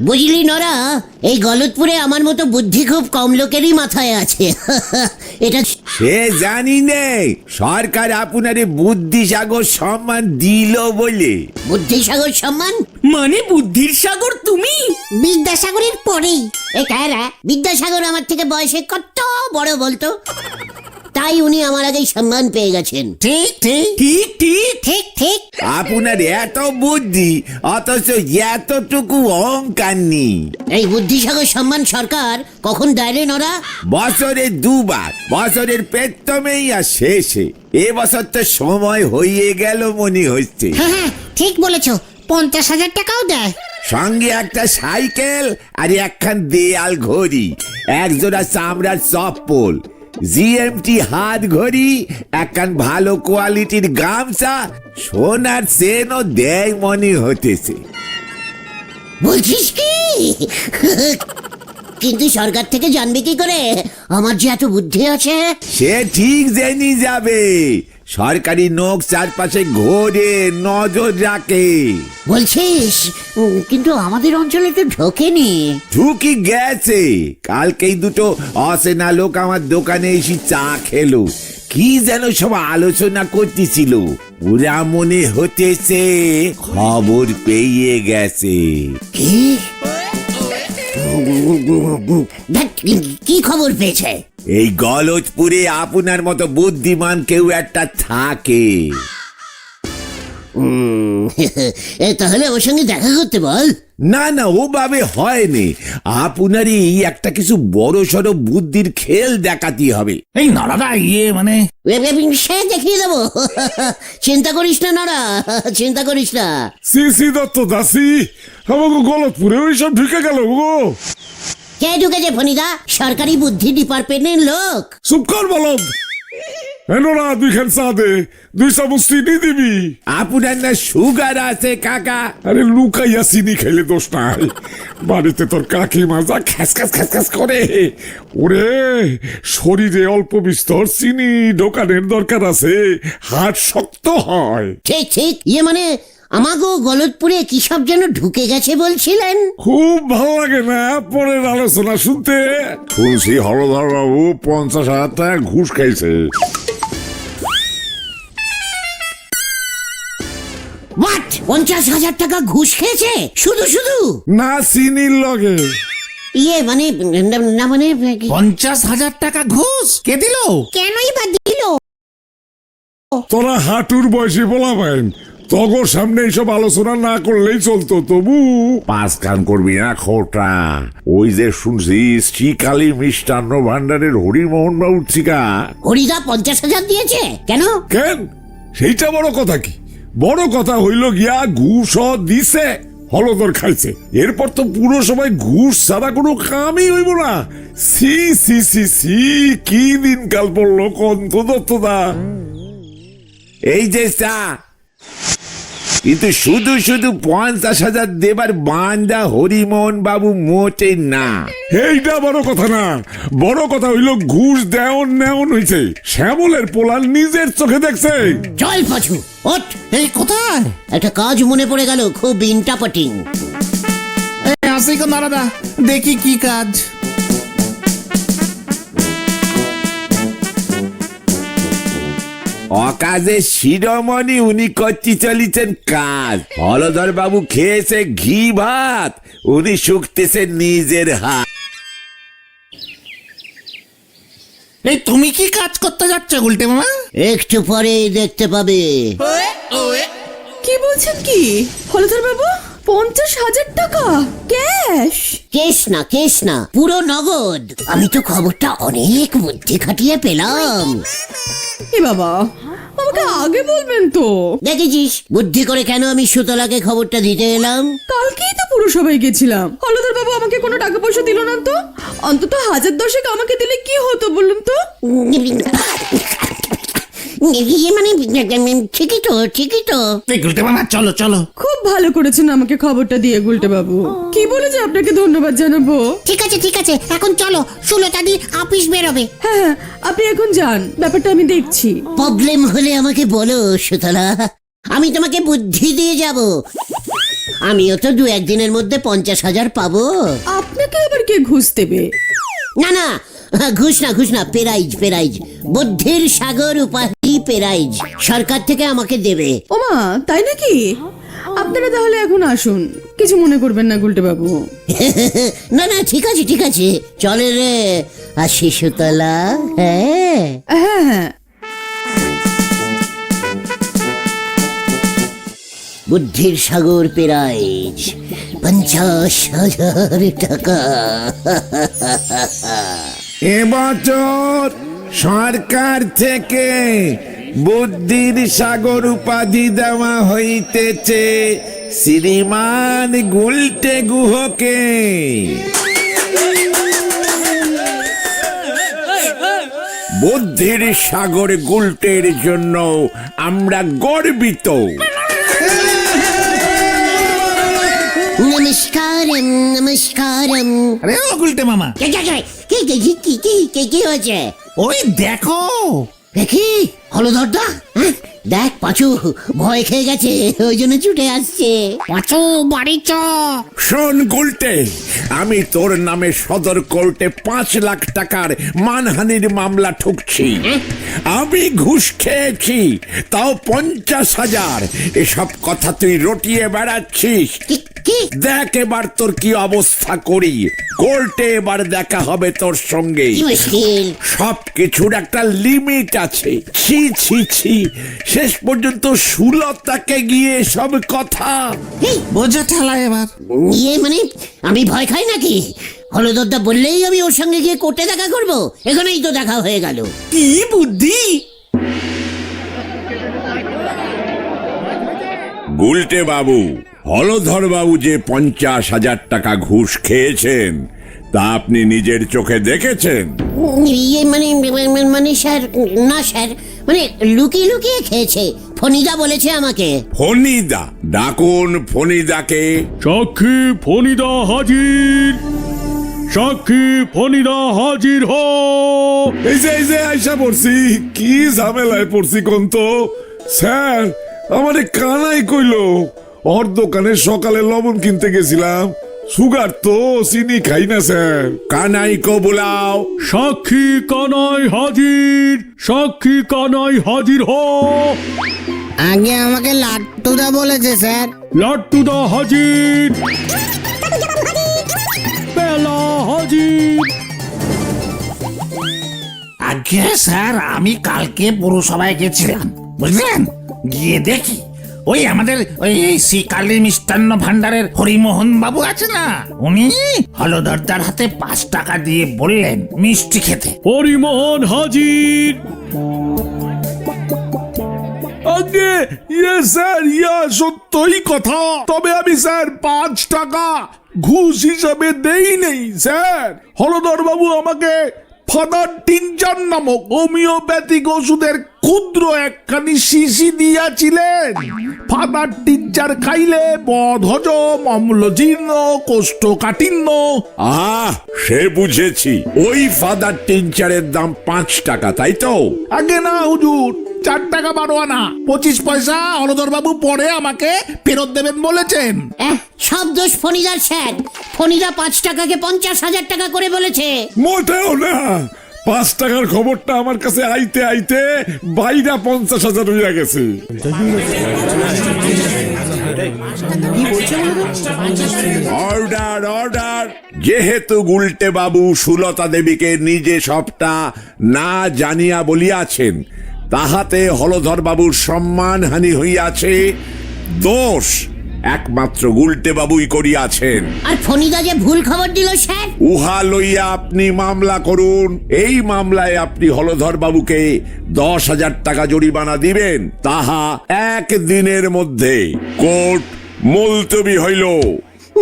বুঝলি নরা, এই গলতপুরে আমার মতো বুদ্ধি খুব কম লোকেরই মাথায় আছে। এটা সে জানি নে, সরকার আপনারে বুদ্ধিসাগর সম্মান দিল বলে। বুদ্ধিসাগর সম্মান মানে বুদ্ধির সাগর তুমি? বিদ্যাসাগরের পরেই। এ কারা? বিদ্যাসাগর আমার থেকে বয়সে কত বড় বলতো, তাই উনি আমার আগেই সম্মান পেয়ে গেছেন। ঠিক ঠিক ঠিক ঠিক ঠিক ঠিক। আপনার এত বুদ্ধি অথচ এতটুকু অহংকার নেই। এই বুদ্ধিসাগর সম্মান সরকার কখন দেয় রে নরা? বছরে দুবার, বছরের প্রথমেই আর শেষে। এবছর তো সময় হয়ে গেল মনে হচ্ছে। হ্যাঁ হ্যাঁ ঠিক বলেছো, 50,000 টাকাও দেয়। সঙ্গে একটা সাইকেল আর একখান দেয়াল ঘড়ি, একজোড়া চামড়ার চপ্পল, জিএমটি হাত ঘড়ি, একখান ভালো কোয়ালিটির গামছা, সোনার চেনও দেয় মনে হতেছে। বলছিস কি? কিন্তু সরকার থেকে জানবে কি করে আমার যে এত বুদ্ধি আছে? সে ঠিক জেনে যাবে, সরকারি নোক চারপাশে ঘোরে, নজর রাখে। বলছিস? কিন্তু আমাদের অঞ্চলে তো ঢোকেনি। ঢুকি গেছে, কালকেই দুটো অচেনা লোক আমার দোকানে এসে চা খেলো, কি যেন সব আলোচনা করতেছিল। ওরা মনে হতেছে খবর পেয়ে গেছে। কি? ধ্যাৎ, কি খবর পেয়েছে? এই গলতপুরে আপনার মতো বুদ্ধিমান কেউ একটা থাকে। তাহলে ওর সঙ্গে দেখা করতে বল। না না, ওভাবে হয়নি। আপনার এই একটা কিছু বড় সড়ো বুদ্ধির খেল দেখাতে হবে। এই নরাদা মানে সে দেখিয়ে দেবো। চিন্তা করিস না নরা, চিন্তা করিস না। সিসি দত্ত দাসি আমাকে গলতপুরে ওইসব ঢুকে গেল গো। কে ঢুকেছে ফণিদা? সরকারি বুদ্ধি ডিপার্টমেন্টের লোক। চুপ কর বলদ। এনোরা 2 খান চা দে, 2 চামচ চিনি দিবি। আপনার না সুগার আছে কাকা? আরে লুকাইয়া চিনি খাইলে দোষ নাই। বাড়িতে তোর কাকিমা যা খ্যাস খ্যাস খ্যাস খ্যাস করে। ওরে শরীরে অল্প বিস্তর চিনি ঢোকানোর দরকার আছে, হাট শক্ত হয়। ঠিক ঠিক। মানে আমাগো গলতপুরে কি সব যেন ঢুকে গেছে বলছিলেন। খুব ভালো লাগে না পরের আলোচনা শুনতে? শুনছি হলধর বাবু 50,000 টাকা ঘুষ খাইছে। হোয়াট? 50,000 টাকা ঘুষ খেয়েছে শুধু শুধু? না চিনির লগে। মানে না মানে 50,000 টাকা ঘুষ কে দিল? কেনই বা দিল? তোরা হাঁটুর বয়সে বলা পাইন, তগর সামনে এইসব আলোচনা না করলেই চলতো। তবু 5 কান করবি না খোটা। ওই যে শুনছি শ্রীকালী মিষ্টান্ন ভান্ডারের হরিমোহন বাবুর ঠিকা। হরিদা 50,000 দিয়েছে কেন? কেন? সেইটা বড় কথা কি? বড় কথা হইল গিয়া ঘুষ দিছে, হলদর খাইছে। এরপর তো পুরো সময় ঘুষ ছাড়া কোনো কামই হইব না। সি সি সি সি, কি দিনকাল পড়লো কন্ত দত্তদা। এই যে চা, কিন্তু শুধু শুধু 50,000 দেবার বান্দা হরিমোহন বাবু মোটে না। এইটা বড় কথা না, বড় কথা হইল ঘুষ দেওন নেওন হইছে। শ্যামলের পোলার নিজের চোখে দেখছে। চল পাছু ওঠ। এই কোথায়? একটা কাজ মনে পড়ে গেল, খুব ইন্টারেস্টিং। আসি গো নরাদা, দেখি কি কাজ। অকাজে শিরোমণি উনি করতে চলিছেন কাজ। হলধর বাবু খেয়েছে ঘি ভাত, উনি শুকতেছে নিজের হাত। এই তুমি কি কাজ করতে যাচ্ছ গুলটে মামা? একটু পরেই দেখতে পাবে। কি বলছেন কি হলধর বাবু? 50,000 টাকা ক্যাশ? কেস না পুরো নগদ। আমি তো খবরটা অনেক বুদ্ধি খাটিয়ে পেলাম। এ বাবা, আমাকে আগে বলবেন তো। দেখেছিস বুদ্ধি করে কেন আমি সুতলাকে খবরটা দিতে এলাম। কালকেই তো পুরসভায় গেছিলাম। হলধর বাবু আমাকে কোনো টাকা পয়সা দিল না তো। অন্তত 1010 আমাকে দিলে কি হতো বলুন তো? মানে ঠিকই তো। গুলটে মামা চলো চলো। খুব ভালো করেছেন আমাকে খবরটা দিয়ে গুলটে বাবু। কি বলে যে আপনাকে ধন্যবাদ জানাবো। ঠিক আছে এখন চলো, সুলতাদি অফিস বেরোবে। হ্যাঁ, আপনি এখন যান, ব্যাপারটা আমি দেখছি। প্রবলেম হলে আমাকে বলো সুতলা, আমি তোমাকে বুদ্ধি দিয়ে যাব। আমিও তো 2-1 দিনের মধ্যে 50,000 পাবো। আপনাকে আবার কে ঘুষ দেবে? না না, ঘুষ না, পেরাইজ। বুদ্ধির সাগর উপাধি পেরাইজ সরকার থেকে আমাকে দেবে। ওমা, তাই নাকি? আপনারা তাহলে এখন আসুন, কিছু মনে করবেন না গুলটে বাবু। না না, ঠিক আছে, চলে রে আসি সুতলা। হ্যাঁ হ্যাঁ, বুদ্ধির সাগর পেরাইজ 50,000 টাকা। এবছর সরকার থেকে বুদ্ধির সাগর উপাধি দেওয়া হইতেছে শ্রীমান গুলটে গুহকে। বুদ্ধির সাগর গুলটের জন্য আমরা গর্বিত। নমস্কারম। আরে ও গুলটে মামা, কি হয়েছে? ওই দেখো। দেখি হলধরদা, দেখ পাঁচু ভয় খেয়ে গেছে, ওই জন্য ছুটে আসছে। পাঁচু বাড়ি চ। শোন গুলটে, আমি তোর নামে সদর কোর্টে 5 লাখ টাকার মানহানির মামলা ঠুকছি। আমি ঘুষ খেয়েছি, তাও 50,000। এসব কথা তুই রটিয়ে বেড়াচ্ছিস। কি? দেখ এবার তোর কি অবস্থা করি। কোর্টে এবার দেখা হবে তোর সঙ্গে। কি মুশকিল? সব কিছুর একটা লিমিট আছে। ছি ছি ছি, শেষ পর্যন্ত সুলতাকে গিয়ে সব কথা। বোঝা ঠেলা এবার। মানে আমি ভয় খাই নাকি? হলদরদা বললেই আমি ওর সঙ্গে গিয়ে কোর্টে দেখা করব? এখানেই তো দেখা হয়ে গেল। কি বুদ্ধি! গুলটে বাবু, হলধর বাবু যে 50,000 টাকা ঘুষ খেয়েছেন তা আপনি নিজের চোখে দেখেছেন? মানে স্যার, না স্যার, মানে লুকিয়ে খেয়েছে। ফণিদা বলেছে আমাকে। ফণিদা? ডাকুন ফণিদাকে। সাক্ষী ফণিদা হাজির হ। এই যে আইসা পড়ছি, কি ঝামেলায় পড়ছি কোন তো। স্যার, আমারে কানাই কইলো ওর দোকানে সকালে লবণ কিনতে গেছিলাম, সুগার তো চিনি খাই না স্যার। কানাইকো বুলাও। সাক্ষী কানাই হাজির হ। আগে আমাকে লাট্টুদা বলেছে স্যার। লাট্টুদা হাজির। বেলা হাজির। আগে স্যার, আমি কালকে পৌরসভায় গেছিলাম, বুঝলেন? গিয়ে দেখি ওই আমাদের ওই শ্রীকালী মিষ্টান্ন ভান্ডারের হরিমোহন বাবু আছে না, উনি হলদরদার হাতে 5 টাকা দিয়ে বললেন মিষ্টি খেতে। হরিমোহন হাজির। আগে স্যার, সত্যই কথা। তবে আমি স্যার 5 টাকা ঘুষ হিসাবে দেই নেই স্যার। হলধর বাবু আমাকে ফাদার টিনচার নামক হোমিওপ্যাথিক ওষুধের ক্ষুদ্র একখানি শিশি দিয়াছিলেন। ফাদার টিনচার খাইলে বদহজম, অম্লজীর্ণ, কোষ্ঠকাঠিন্য। সে বুঝেছি। ওই ফাদার টিনচারের দাম 5 টাকা, তাই তো? আগে না হুজুর, 4 টাকা 12 আনা 25 পয়সা হলধর বাবু পরে আমাকে ফেরত দেবেন বলেছেন। সব দোষ ফণিদার স্যার। ফণিদা 5 টাকাকে 50,000 টাকা করে বলেছে। মোটেও না, 5 টাকার খবরটা আমার কাছে আইতে আইতে বাইরা 50,000 হইয়া গেছে। অর্ডার। যেহেতু গুলটে বাবু সুলতা দেবীকে নিজে সবটা না জানিয়া বলিয়াছেন, তাহাতে হলধর বাবুর সম্মানহানি হইয়াছে। দোষ একমাত্র গুলটে বাবুই করিয়াছেন। আর ফণিদা যে ভুল খবর দিল স্যার, উহা লইয়া আপনি মামলা করুন। এই মামলায় আপনি হলধর বাবুকে 10,000 টাকা জরিমানা দিবেন। তাহা 1 দিনের মধ্যে কোর্ট মুলতবি হইল।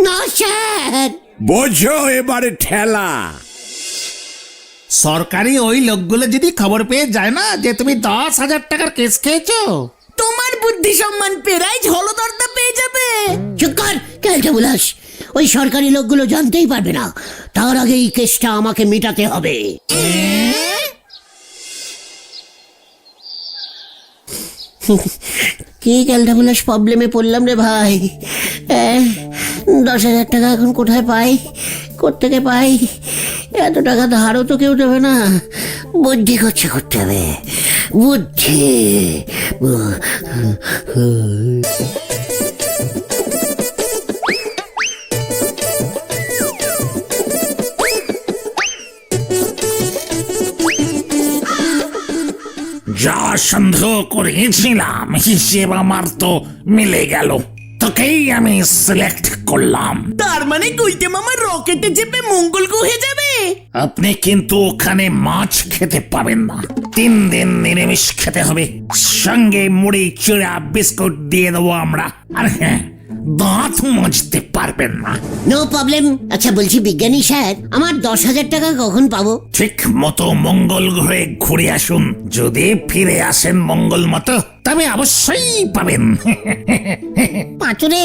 না স্যার। বোঝো এবারে ঠেলা। সরকারি ওই লোকগুলো যদি খবর পেয়ে যায় না যে তুমি 10,000 টাকার কেস খেয়েছো, তোমার বুদ্ধি সম্মান পেরাইজ হলদরদা পেয়ে যাবে। চুপ কর কেলটে বুলাস। ওই সরকারি লোকগুলো জানতেই পারবে না। তার আগে এই কেসটা আমাকে মেটাতে হবে। কি ক্যালটাবুলাস প্রবলেমে পড়লাম রে ভাই। 10,000 টাকা এখন কোথায় পাই, কোত্থেকে পাই? এত টাকা ধারও তো কেউ দেবে না। বুদ্ধি করতে হবে, বুদ্ধি। যা সন্দেহ করেছিলাম হিসেব আমার তো মিলে গেল, তোকেই আমি সিলেক্ট করলাম। তার মানে গুলটে মামা রকেটে চেপে মঙ্গল গ্রহে যাবে? আপনি কিন্তু ওখানে মাছ খেতে পাবেন না, 3 দিন নিরামিষ খেতে হবে। সঙ্গে মুড়ি চিড়া বিস্কুট দিয়ে দেবো আমরা। আর হ্যাঁ, দাঁত মাজতে পারবেন না। No problem. আচ্ছা বলছি বিজ্ঞানী স্যার, আমার 10,000 টাকা কখন পাবো? ঠিক মতো মঙ্গল গ্রহে ঘুরে আসুন, যদি ফিরে আসেন মঙ্গল মতো তবে অবশ্যই পাবেন। পাঁচুরে।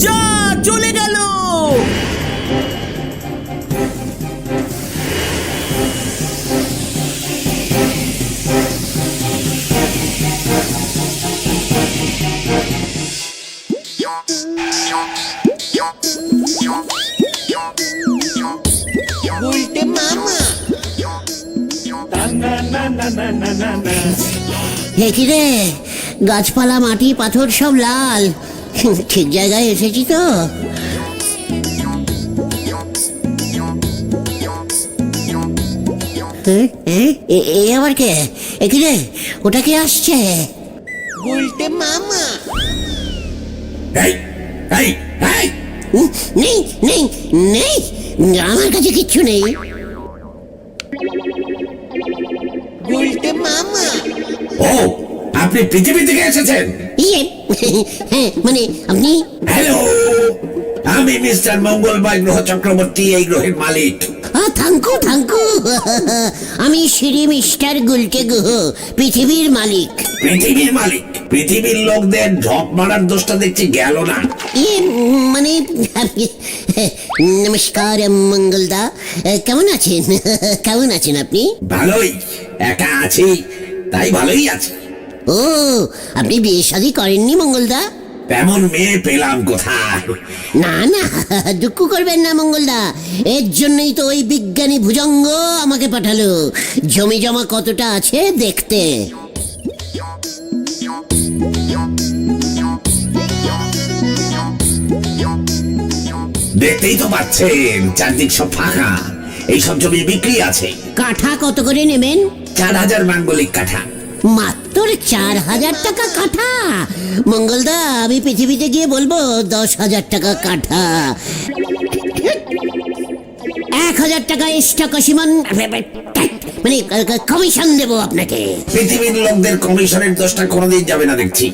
যা চলে গেল। কি রে, গাছপালা মাটি পাথর সব লাল। ঠিক জায়গায় এসেছি তো? এ আবার কে? কি রে, ওটা কে আসছে? এই এই এই নেই নেই নেই, আমার কাছে কিচ্ছু নেই। ও, আপনি পৃথিবী থেকে এসেছেন? ইয়ে, হ্যাঁ মানে আপনি? হ্যালো, আমি মিস্টার মঙ্গলময় গ্রহ চক্রবর্তী, এই গ্রহের মালিক। Thank you thank you. আমি শ্রী মিস্টার গুলটে গুহ, পৃথিবীর মালিক। পৃথিবীর মালিক? পৃথিবীর লোকদের ঢপ মারার দোষটা দেখছি গেল না। ইয়ে মানে নমস্কার মঙ্গলদা, কেমন আছেন? কেমন আছেন আপনি? ভালোই, একা আছি তাই ভালোই আছে। ও, আপনি বিয়ে শাদী করেননি মঙ্গলদা? তেমন মেয়ে পেলাম কোথায়? না না, দুঃখ করবেন না মঙ্গলদা, এর জন্যই তো ওই বিজ্ঞানী ভুজঙ্গ আমাকে পাঠালো জমি জমা কতটা আছে দেখতে। দেখতেই তো পাচ্ছেন চারদিক সব ফাঁকা, এইসব জমি বিক্রি আছে। কাঠা কত করে নেবেন? 4,000 মাঙ্গলিক কাঠা। মাত্র 4,000 টাকা কাঠা? মঙ্গলদা, আমি পৃথিবীতে গিয়ে বলবো 10,000 টাকা কাঠা। 1,000 টাকা এক্সট্রা কমিশন, মানে কমিশন দেবো আপনাকে। পৃথিবীর লোকদের কমিশনের দোষটা কোনোদিন যাবে না দেখছি।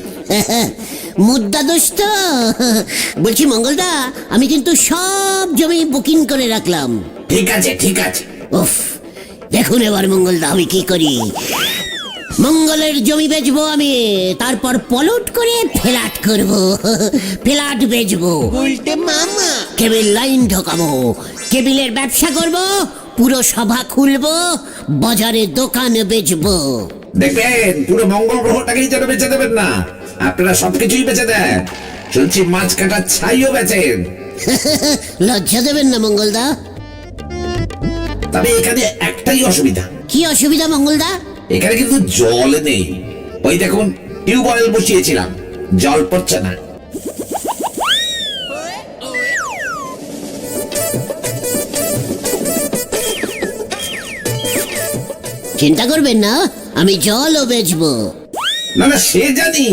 মুদ্রা দোষ তো। বলছি মঙ্গলদা, আমি কিন্তু সব জমি বুকিং করে রাখলাম। ঠিক আছে ঠিক আছে। উফ, দেখুন এবার মঙ্গলদা আমি কি করি। মঙ্গলের জমি বেচবো আমি, তারপর পলট করে ফ্ল্যাট করব, ফ্ল্যাট বেচবো, কেবিল লাইন ঢোকাবো, কেবিলের ব্যবসা করব, পুরো সভা খুলবো, বাজারে দোকান বেচবো। দেখবেন পুরো মঙ্গল গ্রহটাকেই যেন বেঁচে দেবেন না, আপনারা সবকিছুই বেঁচে দেন। শুনছি মাছ কাটার ছাইও বেচেন। লজ্জা দেবেন না মঙ্গলদা। তবে এখানে একটাই অসুবিধা। কি অসুবিধা মঙ্গলদা? এখানে কিন্তু জল নেই। ওই দেখুন, টিউবওয়েল বসিয়েছিলাম, জল পড়ছে না। চিন্তা করবেন না, আমি জলও বেচবো। না না, সে জানি,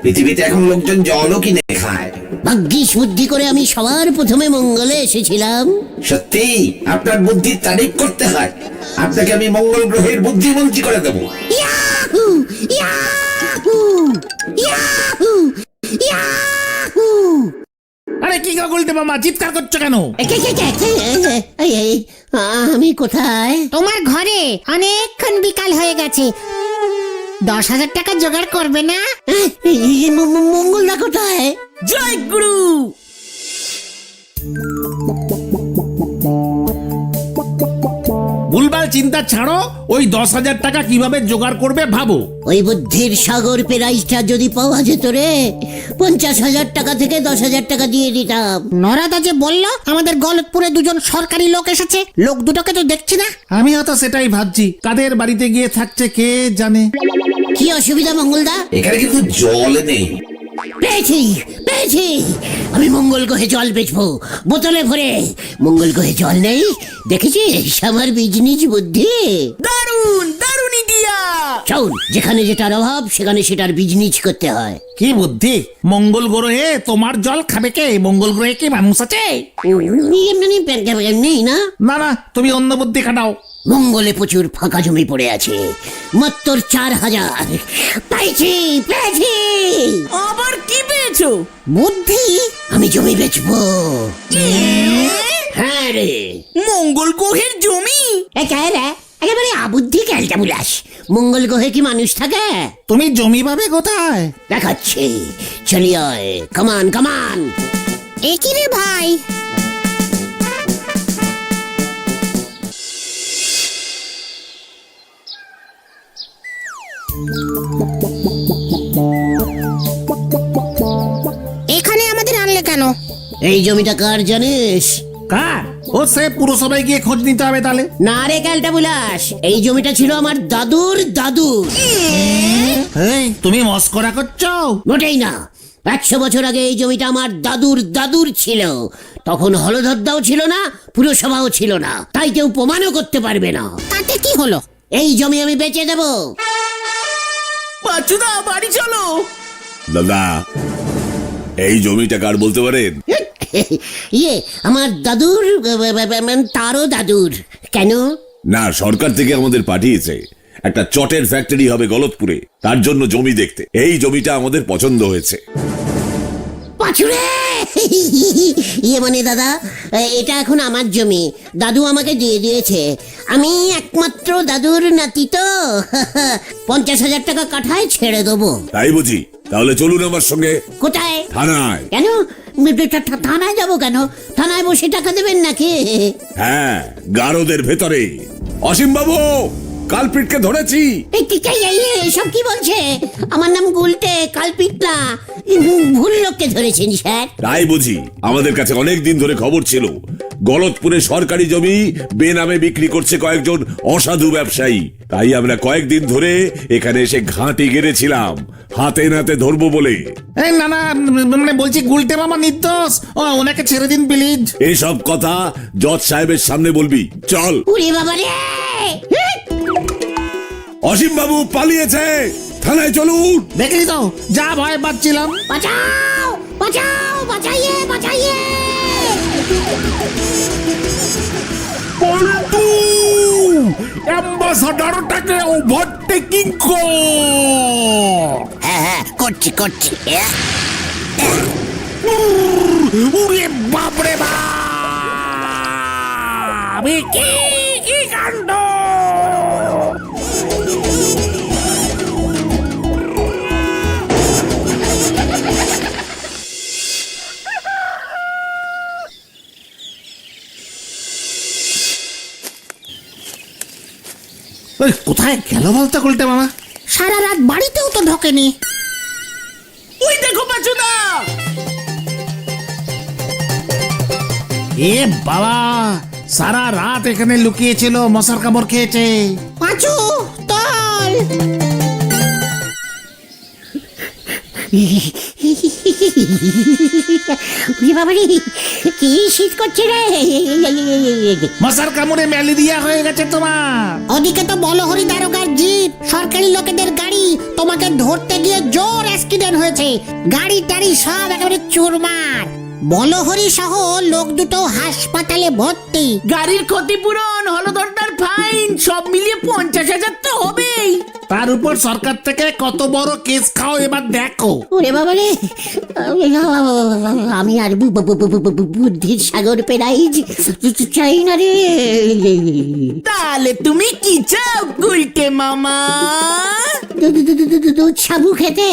পৃথিবীতে এখন লোকজন জলও কিনে খায়। ভাগ্যিস বুদ্ধি করে আমি সবার প্রথমে মঙ্গলে এসেছিলাম। সত্যি আপনার বুদ্ধির তারিফ করতে হয়। আপনাকে আমি মঙ্গল গ্রহের বুদ্ধিমন্ত্রী করে দেবো। ইয়াহু! ইয়াহু! ইয়াহু! ইয়াহু! আরে কি গো গুলটে মামা চিৎকার করছো কেন? আমি কোথায়? তোমার ঘরে অনেকক্ষণ বিকাল হয়ে গেছে, 10,000 টাকা জোগাড় করবে না? মঙ্গলদা কোথায়? জয় গুরু। ভুলভাল চিন্তা ছাড়ো, ওই 10,000 টাকা কিভাবে জোগাড় করবে ভাবো। ওই বুদ্ধির সাগর প্রাইজটা যদি পাওয়া যেত রে, 50,000 টাকা থেকে 10,000 টাকা দিয়ে দিতাম। নরাদা যে বললো আমাদের গলতপুরে দুজন সরকারি লোক এসেছে, লোক দুটোকে তো দেখছি না। আমিও তো সেটাই ভাবছি, কাদের বাড়িতে গিয়ে থাকছে কে জানে। কি অসুবিধা মঙ্গলদা? এখানে কিন্তু জল নেই। পেয়েছি পেয়েছি, আমি মঙ্গল গ্রহে জল বেচবো বোতলে ভরে। মঙ্গল গ্রহে জল নেই, দেখেছিস আমার বিজনেস বুদ্ধি? দারুন দারুন ইডিয়া। শোন, যেখানে যেটার অভাব সেখানে সেটার বিজনেস করতে হয়। কি বুদ্ধি! মঙ্গল গ্রহে তোমার জল খাবে কে? মঙ্গল গ্রহে কি মানুষ আছে? নেই না? না না, তুমি অন্য বুদ্ধি খাটাও। মঙ্গলে প্রচুর ফাঁকা জমি পড়ে আছে, মাত্র 4,000। পেয়েছি পেয়েছি। আবার কি পেয়েছো? বুদ্ধি, আমি জমি বেচবো। হ্যাঁ রে, মঙ্গল গ্রহের জমি? একেবারে আবুদ্ধি ক্যালটা বুলাস। মঙ্গল গ্রহে কি মানুষ থাকে? তুমি জমি পাবে কোথায়? দেখাচ্ছি, চলি আয়, কামান কামান। একই রে ভাই, এখানে আমাদের আনলে কেন? এই জমিটা কার জানিস? কার? ও সে পুরসভায় গিয়ে খোঁজ নিতে হবে তাহলে। না রে ক্যালটা বুলাস, এই জমিটা ছিল আমার দাদুর দাদুর। এই, তুমি মস্করা করছো? মোটেই না, 100 বছর আগে এই জমিটা আমার দাদুর দাদুর ছিল। তখন হলধরদাও ছিল না, পুরসভাও ছিল না, তাই কেউ প্রমাণও করতে পারবে না। তাতে কি হলো? এই জমি আমি বেচে দেব। পাচুদা বাড়ি চলো। দাদা, এই জমিটা কার বলতে পারেন? ইয়ে, আমার দাদুর, তারও দাদুর। কেন? না, সরকার থেকে আমাদের পাঠিয়েছে, একটা চটের ফ্যাক্টরি হবে গলতপুরে, তার জন্য জমি দেখতে। এই জমিটা আমাদের পছন্দ হয়েছে। পাচুরে, ইয়ে মানে দাদা, এটা এখন আমার জমি, দাদু আমাকে দিয়ে দিয়েছে। আমি একমাত্র দাদুর নাতি তো, 50,000 টাকা কাঠায় ছেড়ে দেবো। তাই বুঝি? তাহলে চলুন আমার সঙ্গে কোথায়? থানায়। কেন? থানায় যাবো কেন? থানায় বসে টাকা দেবেন নাকি? হ্যাঁ, গারদের ভেতরে। অসীম বাবু, কালপিটকে ধরেছি। সব কি বলছে? আমার নাম গুলটে, কালপিট না। ভুল লোককে ধরেছেন স্যার। তাই বুঝি? আমাদের কাছে অনেক দিন ধরে খবর ছিল, গলতপুরে সরকারি জমি বেনামে বিক্রি করছে কয়েকজন অসাধু ব্যবসায়ী। তাই আমরা কয়েকদিন ধরে এখানে এসে ঘাঁটি গেড়েছিলাম, হাতে নাতে ধরবো বলে। এই না না, মানে বলছি গুলটে মামা নির্দোষ, ওনাকে ছেড়ে দিন প্লিজ। এসব কথা জজ সাহেবের সামনে বলবি, চল। উরে বাবা রে! অসীম বাবু পালিয়েছে, থানায় চলুন। দেখলি তো, যা ভয় পাচ্ছিলাম। বাঁচাও বাঁচাও, বাঁচাইয়ে বাঁচাইয়ে। পল্টু, অ্যাম্বাসাডারটাকে ওভারটেকিং কর। হ্যাঁ হ্যাঁ, করছি করছি। উরে বাপরে বাপ! কি কি কাণ্ড! কোথায় গেল বলতে গুলটে মামা? সারা রাত বাড়িতেও তো ঢোকেনি। ওই দেখো পাচুদা। এ বাবা, সারা রাত এখানে লুকিয়েছিল, মশার কামড় খেয়েছে। পাঁচু, তল। কি শীত করছে রে! মশার কামড়ে ম্যালেরিয়া হয়ে গেছে তোমার। ওদিকে তো বলহরি দারোগার জিপ, সরকারি লোকেদের গাড়ি, তোমাকে ধরতে গিয়ে জোর অ্যাক্সিডেন্ট হয়েছে, গাড়ি টাড়ি সব একেবারে চুরমার। বলহরি সহ লোক দুটো হাসপাতালে ভর্তি। গাড়ির ক্ষতিপূরণ, হলদরদার ফাইন, সব মিলিয়ে 50,000 তো হবেই। তার উপর সরকার থেকে কত বড় কেস খাও এবার দেখো। ওরে বাবা রে, আমি আর বুদ্ধির সাগর পেরাই চাই না রে। তাহলে তুমি কি চাও গুলটে মামা? দুধ সাবু খেতে।